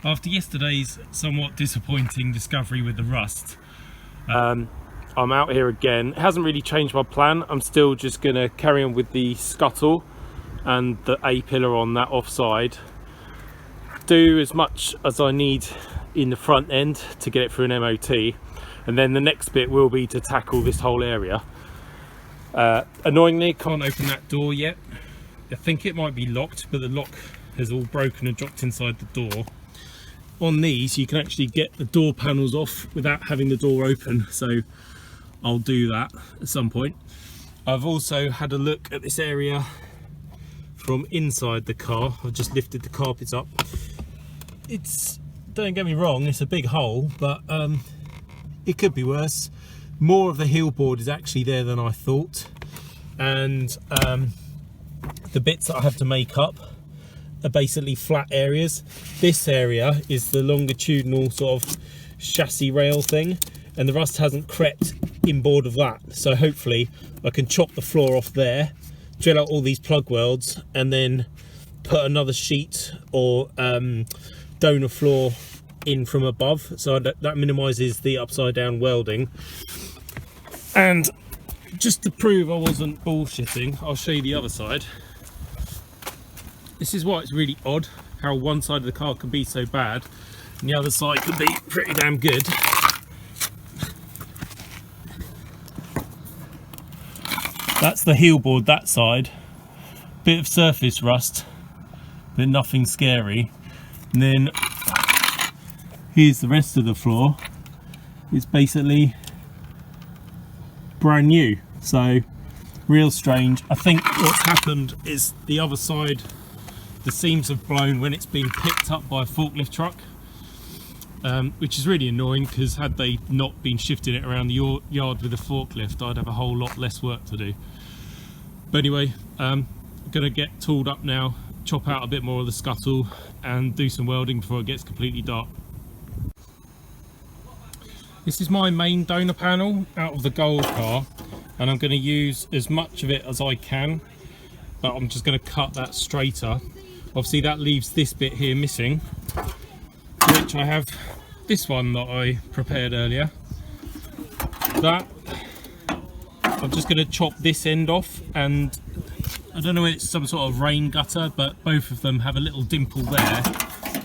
After yesterday's somewhat disappointing discovery with the rust, I'm out here again. It hasn't really changed my plan. I'm still just going to carry on with the scuttle and the A-pillar on that offside. Do as much as I need in the front end to get it through an MOT, and then the next bit will be to tackle this whole area. Annoyingly, can't open that door yet. I think it might be locked, but the lock has all broken and dropped inside the door. On these you can actually get the door panels off without having the door open, so I'll do that at some point. I've also had a look at this area from inside the car. I've just lifted the carpets up. It's, don't get me wrong, it's a big hole, but it could be worse. More of the heel board is actually there than I thought, and the bits that I have to make up are basically flat areas. This area is the longitudinal sort of chassis rail thing, and the rust hasn't crept inboard of that, so hopefully I can chop the floor off there, drill out all these plug welds, and then put another sheet or donor floor in from above, so that minimises the upside down welding. And just to prove I wasn't bullshitting, I'll show you the other side. This is why it's really odd how one side of the car can be so bad and the other side can be pretty damn good. That's the heel board, that side. Bit of surface rust, but nothing scary. And then here's the rest of the floor. It's basically brand new, so real strange. I think what's happened is the other side, the seams have blown when it's been picked up by a forklift truck, which is really annoying, because had they not been shifting it around the yard with a forklift, I'd have a whole lot less work to do. But anyway, I'm gonna get tooled up now, chop out a bit more of the scuttle and do some welding before it gets completely dark. This is my main donor panel out of the gold car, and I'm going to use as much of it as I can, but I'm just going to cut that straighter. Obviously that leaves this bit here missing, which I have this one that I prepared earlier. That I'm just going to chop this end off, and I don't know if it's some sort of rain gutter, but both of them have a little dimple there,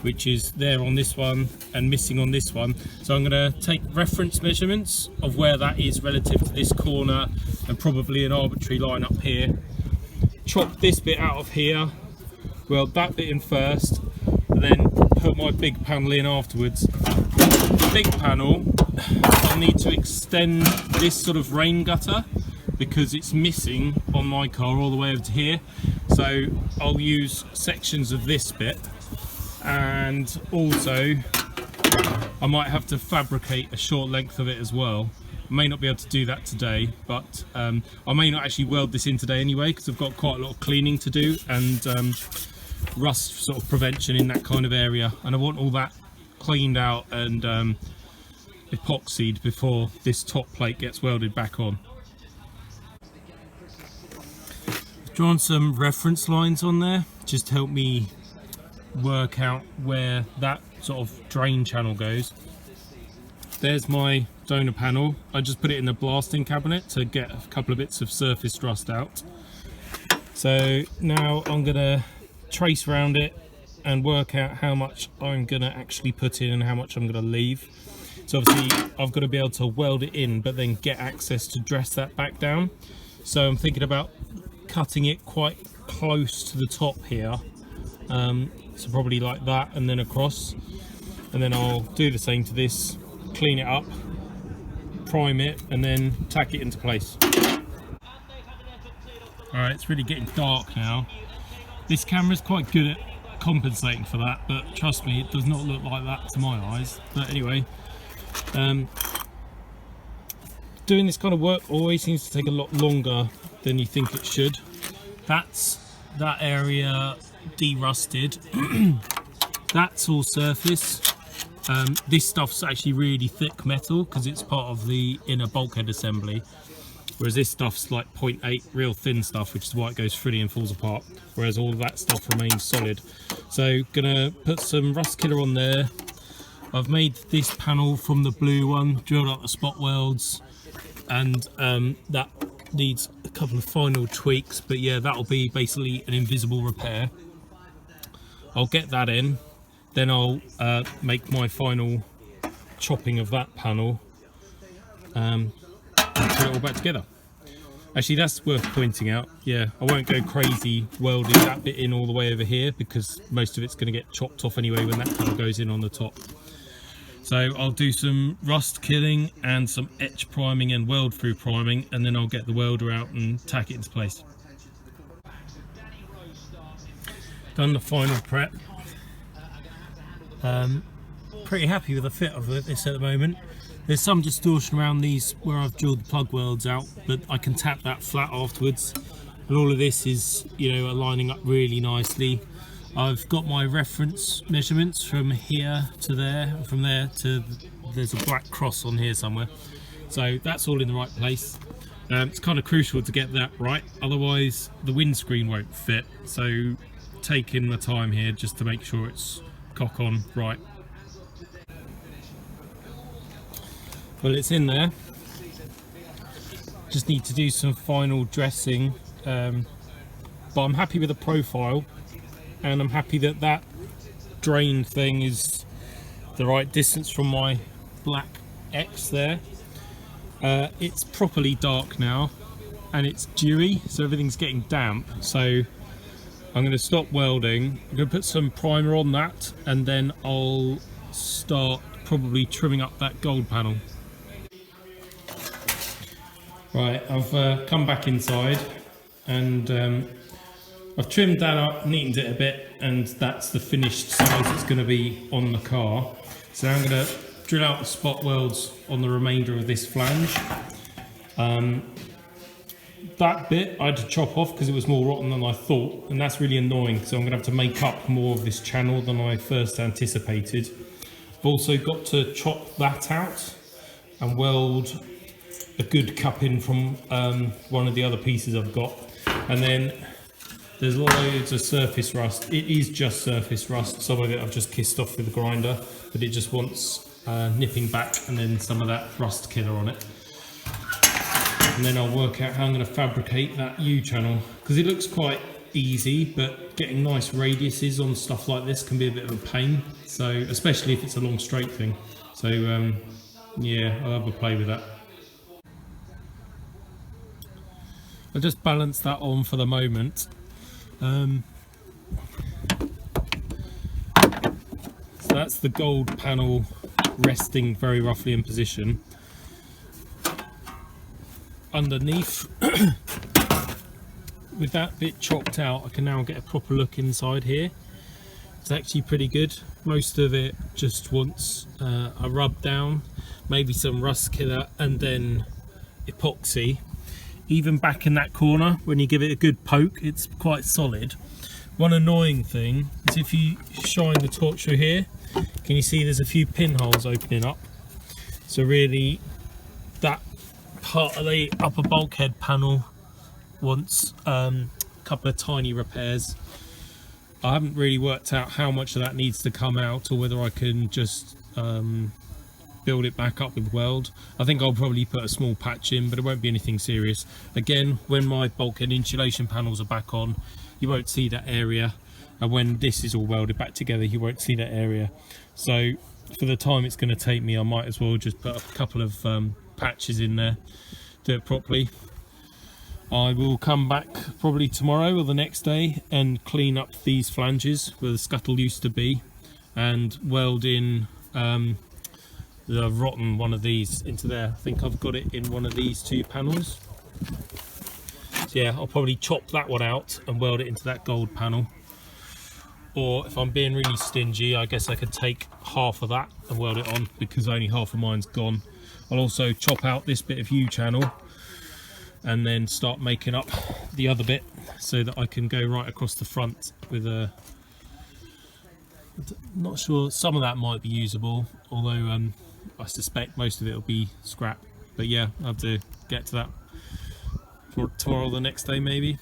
which is there on this one and missing on this one. So I'm going to take reference measurements of where that is relative to this corner, and probably an arbitrary line up here. Chop this bit out of here, weld that bit in first, and then put my big panel in afterwards. The big panel, I'll need to extend this sort of rain gutter because it's missing on my car all the way over to here. So I'll use sections of this bit, and also I might have to fabricate a short length of it as well. I may not be able to do that today, but I may not actually weld this in today anyway, because I've got quite a lot of cleaning to do and rust sort of prevention in that kind of area, and I want all that cleaned out and epoxied before this top plate gets welded back on. I've drawn some reference lines on there just to help me work out where that sort of drain channel goes. There's my donor panel. I just put it in the blasting cabinet to get a couple of bits of surface rust out. So now I'm gonna trace around it and work out how much I'm gonna actually put in and how much I'm gonna leave. So obviously I've got to be able to weld it in, but then get access to dress that back down. So I'm thinking about cutting it quite close to the top here. So probably like that, and then across, and then I'll do the same to this, clean it up, prime it, and then tack it into place. Alright, it's really getting dark now. This camera's quite good at compensating for that, but trust me, it does not look like that to my eyes. But anyway, doing this kind of work always seems to take a lot longer than you think it should. That's that area de-rusted. That's all surface. This stuff's actually really thick metal because it's part of the inner bulkhead assembly. whereas this stuff's like 0.8 real thin stuff, which is why it goes frilly and falls apart, whereas all of that stuff remains solid. So gonna put some rust killer on there. I've made this panel from the blue one, drilled out the spot welds, and that needs a couple of final tweaks, but yeah, that'll be basically an invisible repair. I'll get that in, then I'll make my final chopping of that panel and put it all back together. Actually, that's worth pointing out. Yeah, I won't go crazy welding that bit in all the way over here because most of it's going to get chopped off anyway when that panel goes in on the top. So I'll do some rust killing and some etch priming and weld through priming, and then I'll get the welder out and tack it into place. Done the final prep. Pretty happy with the fit of this at the moment. There's some distortion around these where I've drilled the plug welds out, but I can tap that flat afterwards. And all of this is, you know, aligning up really nicely. I've got my reference measurements from here to there, from there to, there's a black cross on here somewhere. So that's all in the right place. It's kind of crucial to get that right, otherwise the windscreen won't fit. So taking the time here just to make sure it's cock on right. Well, it's in there. Just need to do some final dressing, but I'm happy with the profile. And I'm happy that that drain thing is the right distance from my black X there. It's properly dark now and it's dewy, so everything's getting damp. So I'm going to stop welding. I'm going to put some primer on that, and then I'll start probably trimming up that gold panel. Right, I've come back inside and I've trimmed that up, neatened it a bit, and that's the finished size it's going to be on the car. So I'm going to drill out the spot welds on the remainder of this flange. That bit I had to chop off because it was more rotten than I thought, and that's really annoying, so I'm going to have to make up more of this channel than I first anticipated. I've also got to chop that out and weld a good cup in from one of the other pieces I've got, and then there's loads of surface rust. It is just surface rust. Some of it I've just kissed off with the grinder, but it just wants nipping back, and then some of that rust killer on it. And then I'll work out how I'm going to fabricate that U-channel, because it looks quite easy, but getting nice radiuses on stuff like this can be a bit of a pain. So, especially if it's a long straight thing. So yeah, I'll have a play with that. I'll just balance that on for the moment. So that's the gold panel resting very roughly in position. Underneath, with that bit chopped out, I can now get a proper look inside here. It's actually pretty good. Most of it just wants a rub down, maybe some rust killer, and then epoxy. Even back in that corner, when you give it a good poke, it's quite solid. One annoying thing is if you shine the torch through here, can you see there's a few pinholes opening up? So really, that part of the upper bulkhead panel wants a couple of tiny repairs. I haven't really worked out how much of that needs to come out, or whether I can just build it back up with weld. I think I'll probably put a small patch in, but it won't be anything serious. Again, when my bulkhead insulation panels are back on, you won't see that area, and when this is all welded back together, you won't see that area. So for the time it's going to take me, I might as well just put a couple of patches in there, do it properly. I will come back probably tomorrow or the next day and clean up these flanges where the scuttle used to be, and weld in the rotten one of these into there. I think I've got it in one of these two panels. So yeah, I'll probably chop that one out and weld it into that gold panel. Or if I'm being really stingy, I guess I could take half of that and weld it on, because only half of mine's gone. I'll also chop out this bit of U-channel and then start making up the other bit so that I can go right across the front with a... I'm not sure, some of that might be usable, although I suspect most of it will be scrap. But yeah, I'll have to get to that. tomorrow or the next day maybe.